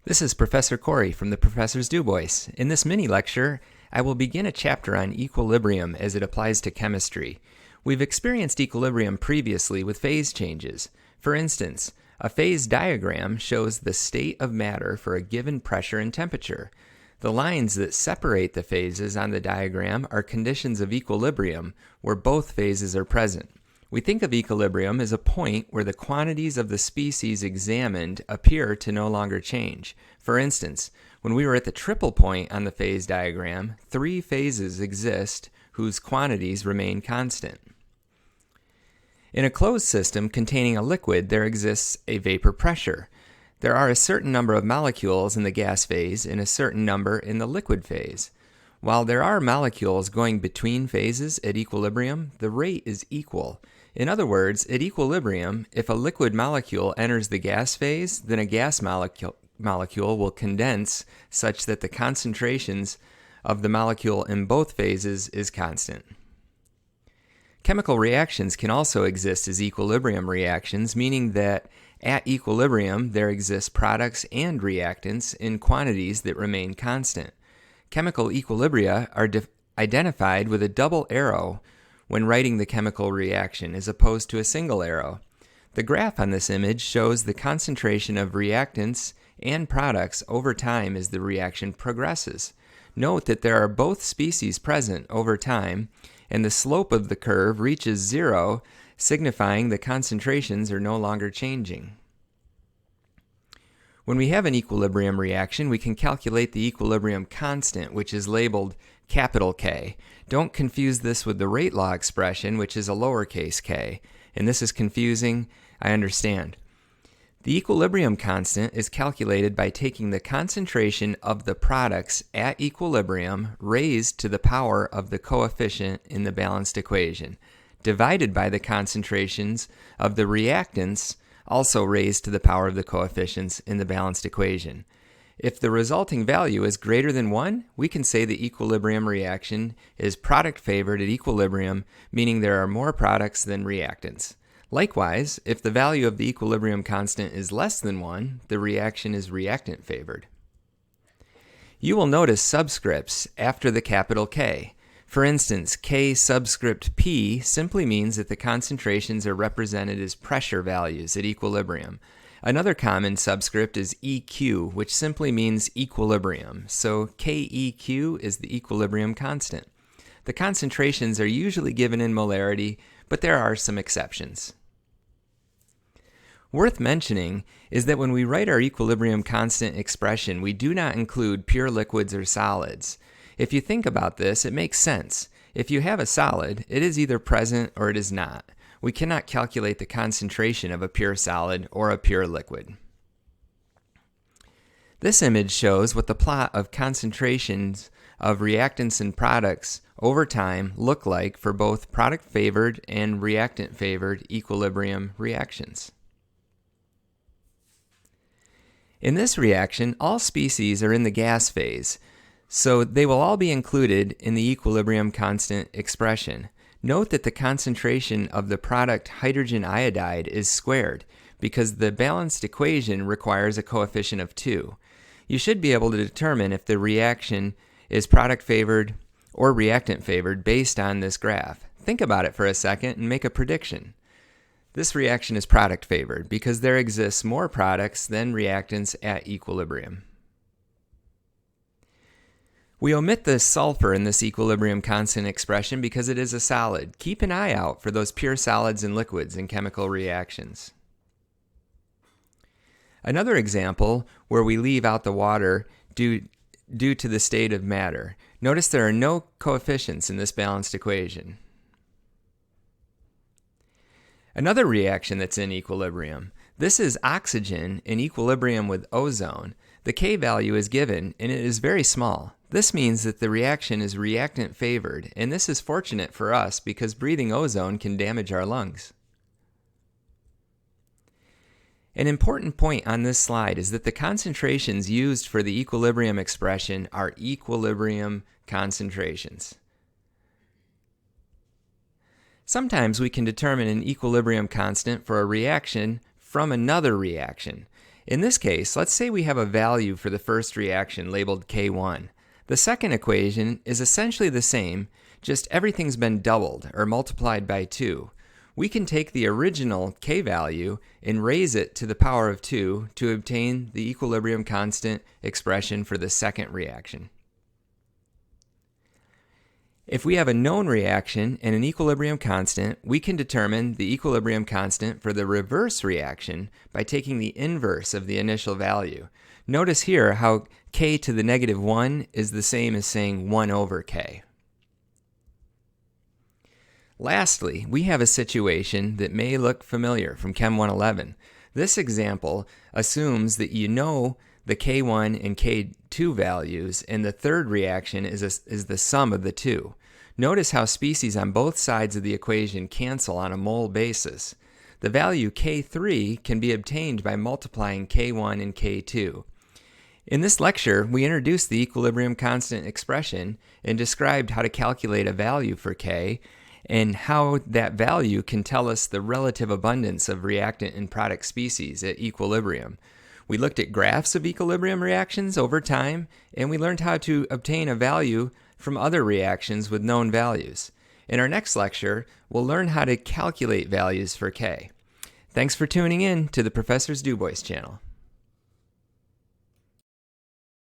This is Professor Corey from the Professor's DuBois. In this mini lecture, I will begin a chapter on equilibrium as it applies to chemistry. We've experienced equilibrium previously with phase changes. For instance, a phase diagram shows the state of matter for a given pressure and temperature. The lines that separate the phases on the diagram are conditions of equilibrium, where both phases are present. We think of equilibrium as a point where the quantities of the species examined appear to no longer change. For instance, when we were at the triple point on the phase diagram, three phases exist whose quantities remain constant. In a closed system containing a liquid, there exists a vapor pressure. There are a certain number of molecules in the gas phase and a certain number in the liquid phase. While there are molecules going between phases at equilibrium, the rate is equal. In other words, at equilibrium, if a liquid molecule enters the gas phase, then a gas molecule will condense such that the concentrations of the molecule in both phases is constant. Chemical reactions can also exist as equilibrium reactions, meaning that at equilibrium there exist products and reactants in quantities that remain constant. Chemical equilibria are identified with a double arrow when writing the chemical reaction as opposed to a single arrow. The graph on this image shows the concentration of reactants and products over time as the reaction progresses. Note that there are both species present over time, and the slope of the curve reaches zero, signifying the concentrations are no longer changing. When we have an equilibrium reaction, we can calculate the equilibrium constant, which is labeled capital K. Don't confuse this with the rate law expression, which is a lowercase k, and this is confusing, I understand. The equilibrium constant is calculated by taking the concentration of the products at equilibrium raised to the power of the coefficient in the balanced equation, divided by the concentrations of the reactants also raised to the power of the coefficients in the balanced equation. If the resulting value is greater than 1, we can say the equilibrium reaction is product favored at equilibrium, meaning there are more products than reactants. Likewise, if the value of the equilibrium constant is less than 1, the reaction is reactant favored. You will notice subscripts after the capital K. For instance, K subscript P simply means that the concentrations are represented as pressure values at equilibrium. Another common subscript is EQ, which simply means equilibrium, so KEQ is the equilibrium constant. The concentrations are usually given in molarity, but there are some exceptions. Worth mentioning is that when we write our equilibrium constant expression, we do not include pure liquids or solids. If you think about this, it makes sense. If you have a solid, it is either present or it is not. We cannot calculate the concentration of a pure solid or a pure liquid. This image shows what the plot of concentrations of reactants and products over time look like for both product-favored and reactant-favored equilibrium reactions. In this reaction, all species are in the gas phase, so they will all be included in the equilibrium constant expression. Note that the concentration of the product hydrogen iodide is squared because the balanced equation requires a coefficient of 2. You should be able to determine if the reaction is product favored or reactant favored based on this graph. Think about it for a second and make a prediction. This reaction is product favored because there exists more products than reactants at equilibrium. We omit the sulfur in this equilibrium constant expression because it is a solid. Keep an eye out for those pure solids and liquids in chemical reactions. Another example where we leave out the water due to the state of matter. Notice there are no coefficients in this balanced equation. Another reaction that's in equilibrium. This is oxygen in equilibrium with ozone. The K value is given and it is very small. This means that the reaction is reactant favored, and this is fortunate for us because breathing ozone can damage our lungs. An important point on this slide is that the concentrations used for the equilibrium expression are equilibrium concentrations. Sometimes we can determine an equilibrium constant for a reaction from another reaction. In this case, let's say we have a value for the first reaction labeled K1. The second equation is essentially the same, just everything's been doubled or multiplied by 2. We can take the original K value and raise it to the power of 2 to obtain the equilibrium constant expression for the second reaction. If we have a known reaction and an equilibrium constant, we can determine the equilibrium constant for the reverse reaction by taking the inverse of the initial value. Notice here how k to the negative 1 is the same as saying 1 over k. Lastly, we have a situation that may look familiar from Chem 111. This example assumes that you know the K1 and K2 values, and the third reaction is the sum of the two. Notice how species on both sides of the equation cancel on a mole basis. The value K3 can be obtained by multiplying K1 and K2. In this lecture, we introduced the equilibrium constant expression and described how to calculate a value for K and how that value can tell us the relative abundance of reactant and product species at equilibrium. We looked at graphs of equilibrium reactions over time, and we learned how to obtain a value from other reactions with known values. In our next lecture, we'll learn how to calculate values for K. Thanks for tuning in to the Professor's DuBois channel.